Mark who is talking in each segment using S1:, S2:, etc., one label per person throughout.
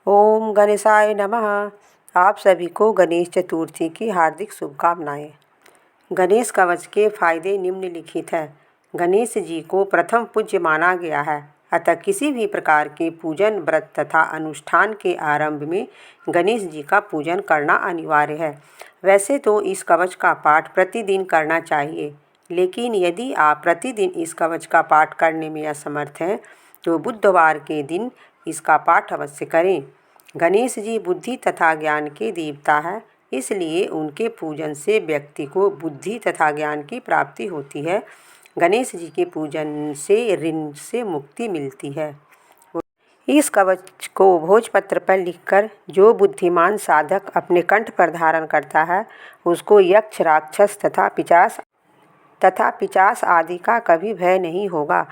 S1: ओम गणेशाय नमः। आप सभी को गणेश चतुर्थी की हार्दिक शुभकामनाएं। गणेश कवच के फायदे निम्नलिखित हैं। गणेश जी को प्रथम पूज्य माना गया है, अतः किसी भी प्रकार के पूजन, व्रत तथा अनुष्ठान के आरंभ में गणेश जी का पूजन करना अनिवार्य है। वैसे तो इस कवच का पाठ प्रतिदिन करना चाहिए, लेकिन यदि आप प्रतिदिन इस कवच का पाठ करने में असमर्थ हैं तो बुधवार के दिन इसका पाठ अवश्य करें। गणेश जी बुद्धि तथा ज्ञान के देवता हैं, इसलिए उनके पूजन से व्यक्ति को बुद्धि तथा ज्ञान की प्राप्ति होती है। गणेश जी के पूजन से ऋण से मुक्ति मिलती है। इस कवच को भोजपत्र पर लिखकर जो बुद्धिमान साधक अपने कंठ पर धारण करता है, उसको यक्ष, राक्षस तथा पिशाच आदि का कभी भय नहीं होगा।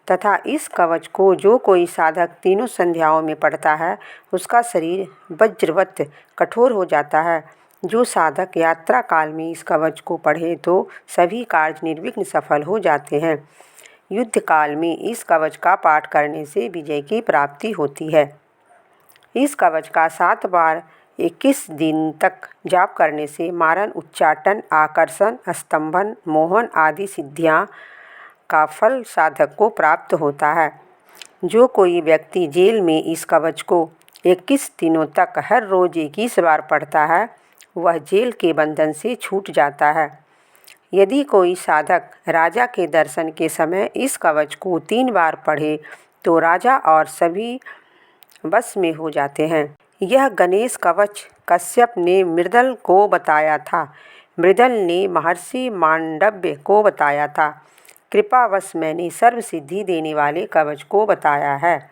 S1: तथा इस कवच को जो कोई साधक तीनों संध्याओं में पढ़ता है, उसका शरीर वज्रवत कठोर हो जाता है। जो साधक यात्रा काल में इस कवच को पढ़े तो सभी कार्य निर्विघ्न सफल हो जाते हैं। युद्ध काल में इस कवच का पाठ करने से विजय की प्राप्ति होती है। इस कवच का 7 बार 21 दिन तक जाप करने से मारण, उच्चाटन, आकर्षण, स्तंभन, मोहन आदि सिद्धियां का फल साधक को प्राप्त होता है। जो कोई व्यक्ति जेल में इस कवच को 21 दिनों तक हर रोज 21 बार पढ़ता है, वह जेल के बंधन से छूट जाता है। यदि कोई साधक राजा के दर्शन के समय इस कवच को 3 बार पढ़े तो राजा और सभी बस में हो जाते हैं। यह गणेश कवच कश्यप ने मृदल को बताया था। मृदल ने महर्षि मांडव्य को बताया था। कृपावश मैंने सर्व सिद्धि देने वाले कवच को बताया है।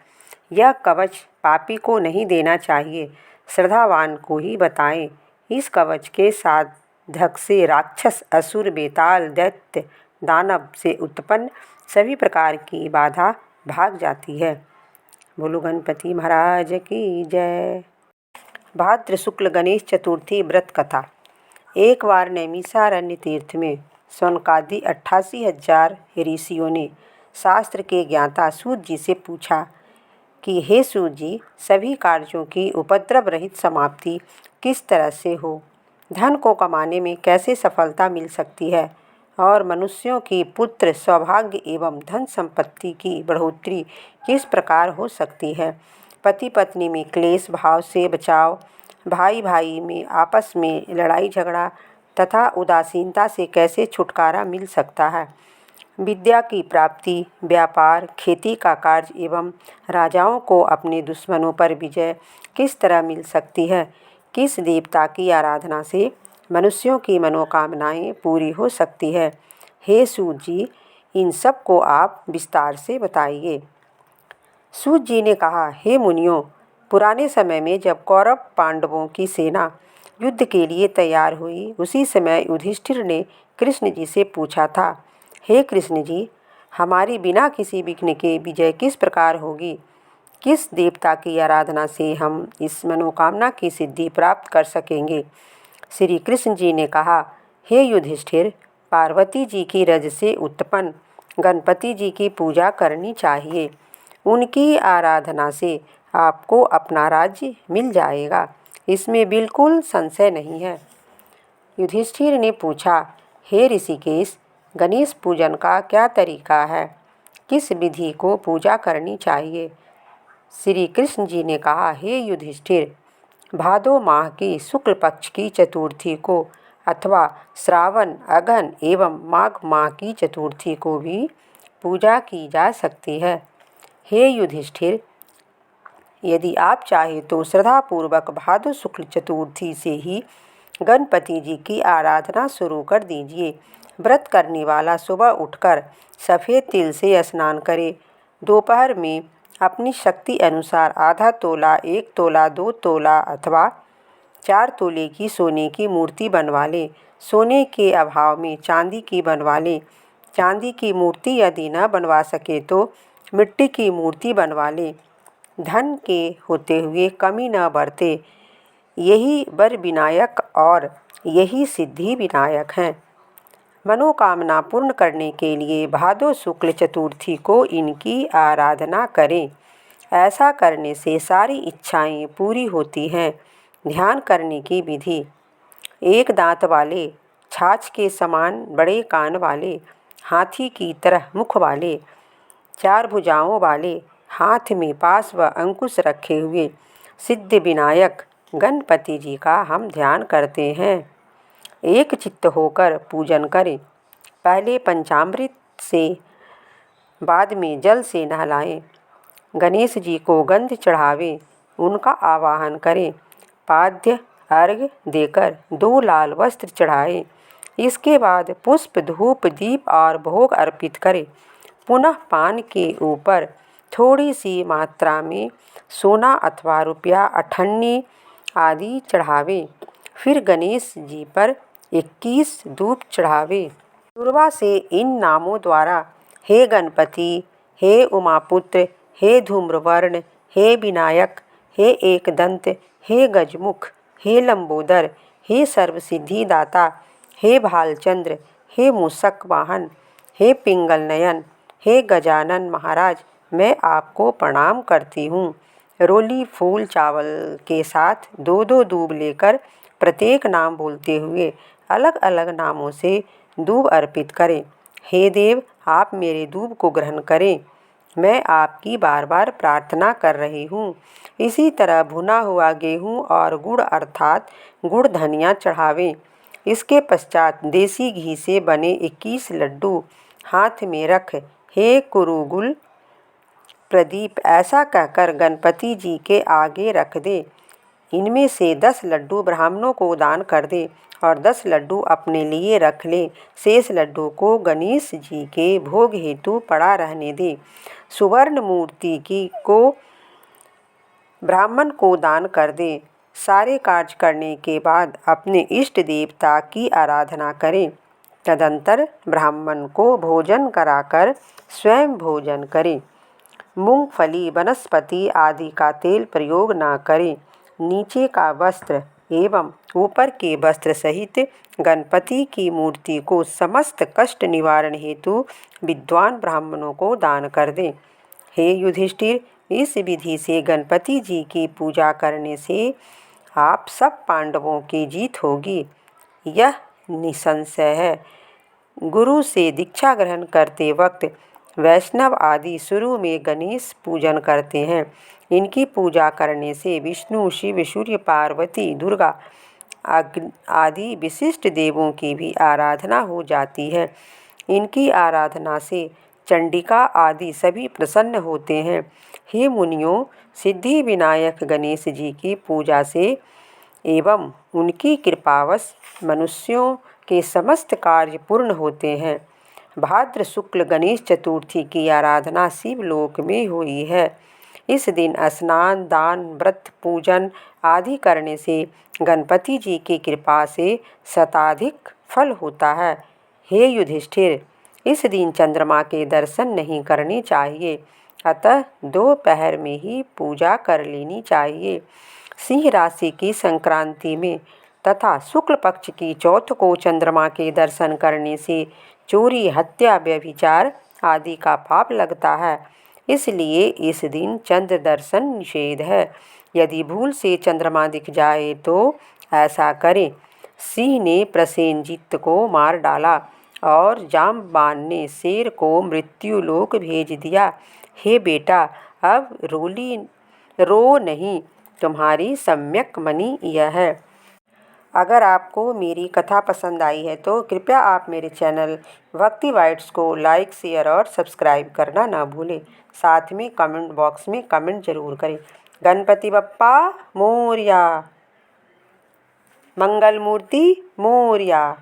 S1: यह कवच पापी को नहीं देना चाहिए, श्रद्धावान को ही बताएं। इस कवच के साधक से राक्षस, असुर, बेताल, दैत्य, दानव से उत्पन्न सभी प्रकार की बाधा भाग जाती है। बोलो गणपति महाराज की जय। भाद्र शुक्ल गणेश चतुर्थी व्रत कथा। एक बार नैमिषारण्य तीर्थ में सौनकादि 88,000 ऋषियों ने शास्त्र के ज्ञाता सूत जी से पूछा कि हे सूत जी, सभी कार्यों की उपद्रव रहित समाप्ति किस तरह से हो? धन को कमाने में कैसे सफलता मिल सकती है? और मनुष्यों की पुत्र, सौभाग्य एवं धन संपत्ति की बढ़ोतरी किस प्रकार हो सकती है? पति पत्नी में क्लेश भाव से बचाव, भाई भाई में आपस में लड़ाई झगड़ा तथा उदासीनता से कैसे छुटकारा मिल सकता है? विद्या की प्राप्ति, व्यापार, खेती का कार्य एवं राजाओं को अपने दुश्मनों पर विजय किस तरह मिल सकती है? किस देवता की आराधना से मनुष्यों की मनोकामनाएं पूरी हो सकती है? हे सूत जी, इन सब को आप विस्तार से बताइए। सूत जी ने कहा, हे मुनियों, पुराने समय में जब कौरव पांडवों की सेना युद्ध के लिए तैयार हुई, उसी समय युधिष्ठिर ने कृष्ण जी से पूछा था, हे कृष्ण जी, हमारी बिना किसी विघ्न के विजय किस प्रकार होगी? किस देवता की आराधना से हम इस मनोकामना की सिद्धि प्राप्त कर सकेंगे? श्री कृष्ण जी ने कहा, हे युधिष्ठिर, पार्वती जी की रज से उत्पन्न गणपति जी की पूजा करनी चाहिए। उनकी आराधना से आपको अपना राज्य मिल जाएगा, इसमें बिल्कुल संशय नहीं है। युधिष्ठिर ने पूछा, हे ऋषिकेश, गणेश पूजन का क्या तरीका है? किस विधि को पूजा करनी चाहिए? श्री कृष्ण जी ने कहा, हे युधिष्ठिर, भादो माह की शुक्ल पक्ष की चतुर्थी को अथवा श्रावण, अगहन एवं माघ माह की चतुर्थी को भी पूजा की जा सकती है। हे युधिष्ठिर, यदि आप चाहें तो श्रद्धापूर्वक भादो शुक्ल चतुर्थी से ही गणपति जी की आराधना शुरू कर दीजिए। व्रत करने वाला सुबह उठकर सफ़ेद तिल से स्नान करे। दोपहर में अपनी शक्ति अनुसार आधा तोला, 1 तोला, 2 तोला अथवा 4 तोले की सोने की मूर्ति बनवा ले। सोने के अभाव में चांदी की बनवा ले। चांदी की मूर्ति यदि न बनवा सके तो मिट्टी की मूर्ति बनवा ले। धन के होते हुए कमी न बरते, यही वर विनायक और यही सिद्धि विनायक हैं। मनोकामना पूर्ण करने के लिए भादो शुक्ल चतुर्थी को इनकी आराधना करें। ऐसा करने से सारी इच्छाएं पूरी होती हैं। ध्यान करने की विधि। एक दांत वाले, छाछ के समान बड़े कान वाले, हाथी की तरह मुख वाले, 4 भुजाओं वाले, हाथ में पास व अंकुश रखे हुए सिद्धि विनायक गणपति जी का हम ध्यान करते हैं। एक चित्त होकर पूजन करें। पहले पंचामृत से, बाद में जल से नहलाएं। गणेश जी को गंध चढ़ावें, उनका आवाहन करें। पाद्य अर्घ्य देकर 2 लाल वस्त्र चढ़ाएं। इसके बाद पुष्प, धूप, दीप और भोग अर्पित करें। पुनः पान के ऊपर थोड़ी सी मात्रा में सोना अथवा रुपया, अठन्नी आदि चढ़ावें। फिर गणेश जी पर 21 धूप चढ़ावें। दुर्वा से इन नामों द्वारा हे गणपति, हे उमापुत्र, हे धूम्रवर्ण, हे विनायक, हे एकदंत, हे गजमुख, हे लंबोदर, हे सर्वसिद्धि दाता, हे भालचंद्र, हे मूषक वाहन, हे पिंगल नयन, हे गजानन महाराज, मैं आपको प्रणाम करती हूँ। रोली फूल चावल के साथ 2-2 दूब लेकर प्रत्येक नाम बोलते हुए अलग अलग नामों से दूब अर्पित करें। हे देव, आप मेरे दूब को ग्रहण करें, मैं आपकी बार बार प्रार्थना कर रही हूँ। इसी तरह भुना हुआ गेहूँ और गुड़ अर्थात गुड़ धनिया चढ़ावें। इसके पश्चात देसी घी से बने 21 लड्डू हाथ में रख हे कुरुगुल प्रदीप ऐसा कहकर गणपति जी के आगे रख दे। इनमें से 10 लड्डू ब्राह्मणों को दान कर दे और 10 लड्डू अपने लिए रख ले। शेष लड्डू को गणेश जी के भोग हेतु पड़ा रहने दे। सुवर्ण मूर्ति को ब्राह्मण को दान कर दे। सारे कार्य करने के बाद अपने इष्ट देवता की आराधना करें। तदंतर ब्राह्मण को भोजन कराकर स्वयं भोजन करें। मूंगफली, वनस्पति आदि का तेल प्रयोग न करें। नीचे का वस्त्र एवं ऊपर के वस्त्र सहित गणपति की मूर्ति को समस्त कष्ट निवारण हेतु विद्वान ब्राह्मणों को दान कर दें। हे युधिष्ठिर, इस विधि से गणपति जी की पूजा करने से आप सब पांडवों की जीत होगी, यह निसंशय है। गुरु से दीक्षा ग्रहण करते वक्त वैष्णव आदि शुरू में गणेश पूजन करते हैं। इनकी पूजा करने से विष्णु, शिव, सूर्य, पार्वती, दुर्गा आदि विशिष्ट देवों की भी आराधना हो जाती है। इनकी आराधना से चंडिका आदि सभी प्रसन्न होते हैं। हे मुनियों, सिद्धि विनायक गणेश जी की पूजा से एवं उनकी कृपावश मनुष्यों के समस्त कार्य पूर्ण होते हैं। भाद्र शुक्ल गणेश चतुर्थी की आराधना शिवलोक में हुई है। इस दिन स्नान, दान, व्रत, पूजन आदि करने से गणपति जी की कृपा से शताधिक फल होता है। हे युधिष्ठिर, इस दिन चंद्रमा के दर्शन नहीं करने चाहिए, अतः दोपहर में ही पूजा कर लेनी चाहिए। सिंह राशि की संक्रांति में तथा शुक्ल पक्ष की चौथ को चंद्रमा के दर्शन करने से चोरी, हत्या, व्यभिचार आदि का पाप लगता है। इसलिए इस दिन चंद्र दर्शन निषेध है। यदि भूल से चंद्रमा दिख जाए तो ऐसा करें। सिंह ने प्रसेनजित को मार डाला और जाम्बान ने शेर को मृत्युलोक भेज दिया। हे बेटा, अब रो नहीं, तुम्हारी सम्यक मणि यह है। अगर आपको मेरी कथा पसंद आई है तो कृपया आप मेरे चैनल भक्ति वाइट्स को लाइक, शेयर और सब्सक्राइब करना ना भूलें। साथ में कमेंट बॉक्स में कमेंट जरूर करें। गणपति बप्पा मोरया, मंगल मूर्ति मोरया।